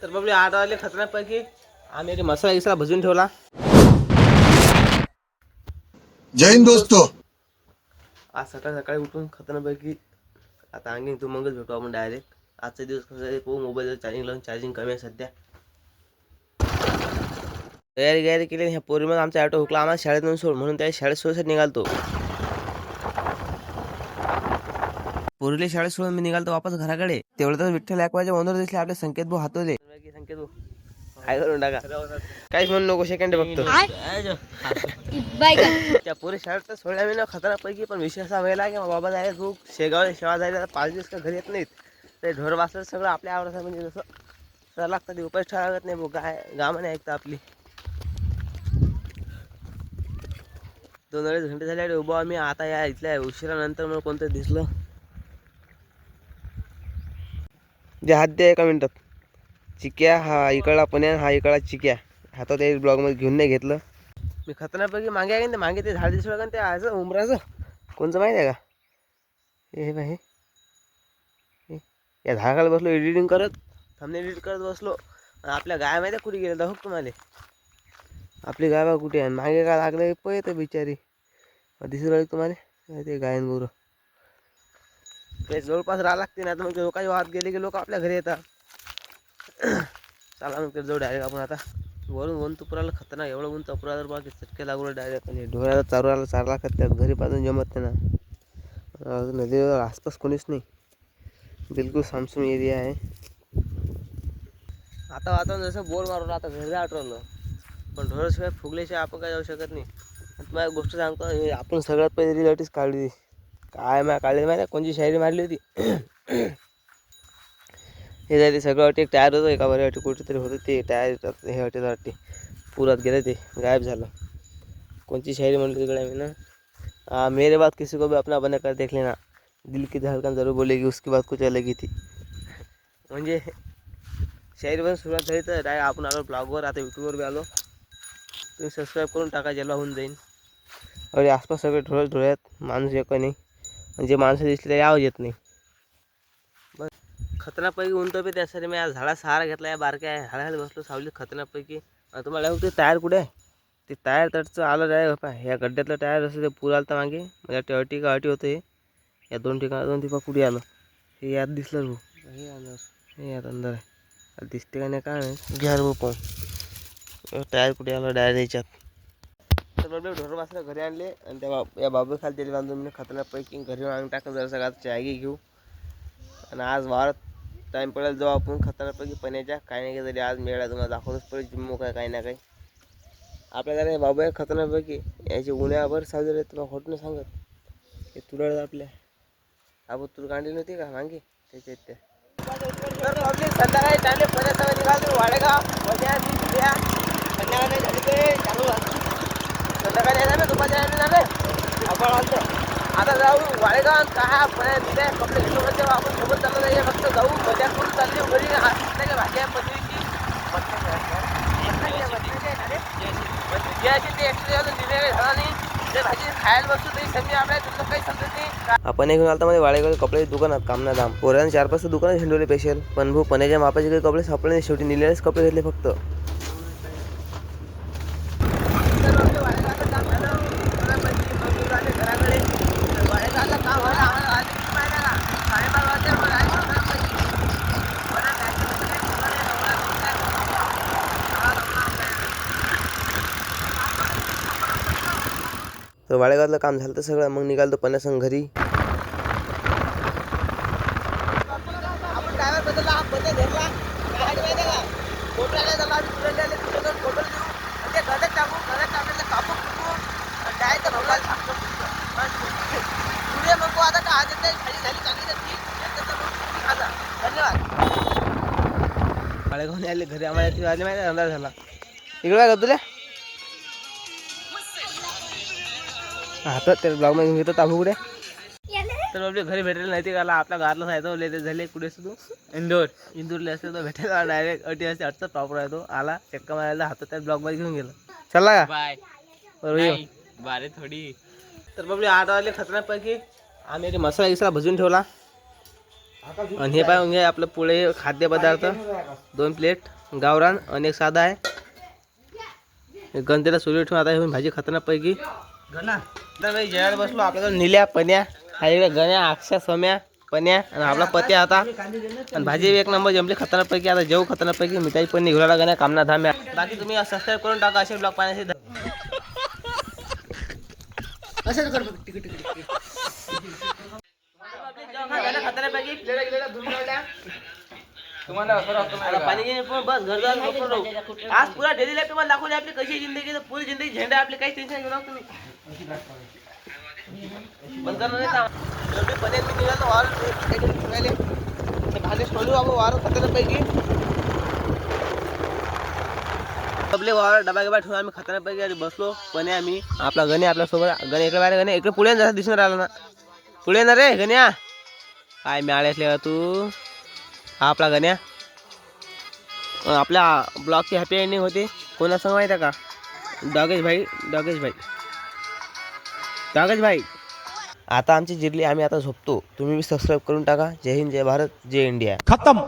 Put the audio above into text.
तर बाबली 8 वाजले खतरनाकपैकी आम्ही मसाला गिसाला भजून ठेवला. जय हिंद दोस्तों. आज सकाळी सकाळी उठून खतरनाकपैकी आता आणखी तू मगच भेटू आपण डायरेक्ट. आजचा दिवस कसं आहे खूप मोबाईलवर चार्जिंग लावून चार्जिंग कमी आहे सध्या. तयारी केली. ह्या पोरीमध्ये आमचा ऑटो हुकला आम्हाला शाळेतून सोड म्हणून त्या शाळेत सोडसाठी निघालतो. पोरीले शाळेत सोडून मी निघालतो वापस घराकडे. तेवढं तर विठ्ठल एकवाच्या वंदर दिसले आपले संकेत भाऊ हातवले. संकेत भाऊ काय करून टाका काहीच म्हणू नको सेकंड बघतो. त्या पोरी शाळेत तर सोडल्या मी ना खतरनाकपैकी. पण विषय असा व्हायला की बाबा जायला तू शेगाव शेवा जायला 5 दिवस का घरी येत नाहीत. ते ढोर वाचलं सगळं आपल्या आवडतं म्हणजे जसं तर लागतं ते उपाय ठेवा लागत नाही. काय गावाने ऐकतं आपली. 2-2.5 घंटे झाले उभा आम्ही. आता या इथल्या उशिरानंतर मला कोणतं दिसलं जे हात द्या 1 मिनिटात. चिक्या हा इकडला पण्या हा इकडला चिक्या हातात ते ब्लॉगमध्ये घेऊन नाही घेतलं मी. खतरनाकपैकी मागे आहे ना मागे ते झाड दिसलं का ते असं उमराचं कोणचं माहिती आहे का. हे बाई या झाडाखाली बसलो एडिटिंग करत थंबनेल एडिट करत बसलो. आपल्या गाय माहिती आहे कुठे गेलं तर हो तुम्हाला. आपली गाय बा कुठे आहे मागे काय लागलं पळत बिचारी दिसू राहिली तुम्हाला ते गायन गुरु. ते जवळपास राहा लागते ना तर मग लोकांची वाहत गेले की लोक आपल्या घरी येतात. चला मग ते जाऊ डायरेक्ट आपण आता. वरून ऊन तुपुराला खतरनाक एवढं ऊन तुपुरा तर बाकी चटके लागू डायरेक्ट. आणि ढोराला चारला खात्यात घरी पाजून जमत नाही ना. नदीवर आसपास कोणीच नाही बिलकुल सामसूम एरिया आहे. आता वातावरण जसं बोर मारून आता घरी आठवलं. पण ढोराशिवाय फुगल्याशिवाय आपण काय जाऊ शकत नाही. तुम्हाला एक गोष्ट सांगतो हे आपण सगळ्यात पहिले रिलेटिव्स काढली काय काढली माहिती कोणची शायरी मारली होती. हे झाले सगळं वाटे एक टायर होतं एका बऱ्या वाटे कुठेतरी होतं ते टायर हे वाटे वाटते पुरात गेलं ते गायब झालं. कोणची शायरी म्हणली तिकडे मी ना मेरे बात किसी को भी अपना बना कर देख लेना दिल की धड़कन जरूर बोलेगी उसकी बात कुछ अलग ही थी. म्हणजे शायरी पण सुरुवात झाली तर डायरेक्ट आपण आलो ब्लॉगवर. आता यूट्यूबवर बी आलो. तुम्ही सबस्क्राईब करून टाका ज्याला होऊन जाईल. अरे आसपास सगळे ढोळ्यात माणूस एक नाही. म्हणजे माणसं दिसले तरी आवाज येत नाही. बस खतरनाकपैकी ऊन तर त्यासाठी मी आज झाडा सहारा घेतला आहे. बारक्या झाडाखाली बसलो सावलीत खतरनाकपैकी. तुम्हाला ते टायर कुठे आहे ते टायर तटचं आलं डायरेक्ट ह्या गड्ड्यातलं टायर असं ते पूर आलं तर मागे म्हणजे अटी होतं हे. या 2 ठिकाणी 2 ठिकाण कुठे आलं हे यात दिसलं भाऊ. हे अंदर हे यात अंदर आहे दिसते का नाही काय नाही घ्या भाऊ पाहून टायर कुठे आलं डायर याच्यात. तर बरोबर ढोर वासला घरी आणले आणि त्या या बाबू खाली तेल बांधून मी खतरनाकपैकी घरी आणून टाकलं. जरा सगळ्यात चायगी घेऊ आणि आज वारात टाईम पडेल जाऊ आपण खतरनाकपैकी पण्याच्या काही नाही काही तरी आज मेळा तुम्हाला दाखवतच पडेल जिम्मो काय काही ना काही. आपल्या घरी बाबू आहे खतरनाकपैकी याची उन्हाभर साजरे तुला खोटं सांगत हे तुरळ आपल्या आपण तूर काढली नव्हती का मागे त्याच्या त्या. तर पब्लिक संध्याकाळी चांगले पर्यटन निघाल वाडेगाव संध्याकाळी झाली ते चालू संध्याकाळी येणार ना दुपारच्या झाले आपण आलतो. आता जाऊ वाडेगाव काय पर्यंत दिले कपडे घेऊन तेव्हा आपण सोबत चाललं नाही फक्त जाऊ मजा करून चालली घरी काय भाजी पनीरची ते एक्स्ट्रा दिले झाला नाही ते भाजी खायला बसतो तरी समजा आपल्या तुमचं काही समजत नाही. आपण एक घालता मध्ये वाडेगाव कपडे दुकानात कामना दाम पोऱ्याने 4-5 दुकानात हिंडवले स्पेशल. पण भाऊ पण्याच्या मापाचे काही कपडे सापडले शेवटी निलेलेच कपडे घेतले फक्त. तर वाडेगावातलं काम झालं तर सगळं मग निघालतो पण्यासंग घरी. आपण ड्रायव्हर बदलला हा पत्ते धरला काय माहिती का फोटोला त्याला तुरंत फोटो देऊ ते गडत टाकू कापून डायरेक्ट भगवान सांगतो पुढे मग आता का आज खाली झाली चांगली तर ठीक आता धन्यवाद. वाडेगावने आले घरी आम्हाला आले माहिती अंदाज झाला इकडे काय करतो रे आता ते ब्लॉग मध्ये घेतो ताबू कुठे. तर आपल्या घरी भेटायला नाही ते गाला आपल्या घरातलं जायचं लेते झाले कुठे तू इंदूरला असते तो भेटायला डायरेक्ट अटी असते अडचण प्रॉपर आहे. तो आला चक्का मारायला हातात त्या ब्लॉग मध्ये घेऊन गेला चला का बाय बारे थोडी. तर बाबली 8 वाजले खतरनाकपैकी आम्ही मसाला गिसाला भजून ठेवला. आणि हे पाहून घ्या आपलं पुढे खाद्यपदार्थ 2 प्लेट गावरान आणि एक साधा आहे. गणतेला सुरू ठेवून आता हे भाजी खतरनाकपैकी जेवायला बसलो. आपल्याला निल्या पन्या हा इकडे गण्या अक्षा सम्या पन्या आणि आपला पत्या आता आणि भाजी एक नंबर जमली खतरनाकपैकी. आता जेव खतरनाकपैकी मिठाई पण निघाला गण्या कामना धाम्या. बाकी तुम्ही सबस्क्राईब करून टाका असे ब्लॉग पाहण्याचे. पाणी बस घर आज पुरा डेली लाईफ तुम्हाला दाखवली आपली कशी जिंदगी. पुरी जिंदगी झेंडा आपली काही टेन्शन घेऊ नका तुम्ही. बंद करणार नाही का पनीर मी निघालो वार ठेवायले भाजी सोडू आपण वार खतरनाकपैकी. आपले वावर डबा गिबा ठेवून आम्ही खतरनाकपैकी आणि बसलो. पण आम्ही आपला गणे आपल्यासोबत गणे इकडे बाहेर गणे इकडे पुढे जसा दिसून राहिला ना. पुढे ना रे गण्या काय मिळाले असले तू. हा आपला गण्या. आपल्या ब्लॉगची हॅपी एंडिंग होती. कोणा सांग माहिती आहे का. डागेश भाई आता आमची जिरली. आम्ही आता झोपतो. तुम्ही सबस्क्राईब करून टाका. जय हिंद जय भारत जय इंडिया. खत्म.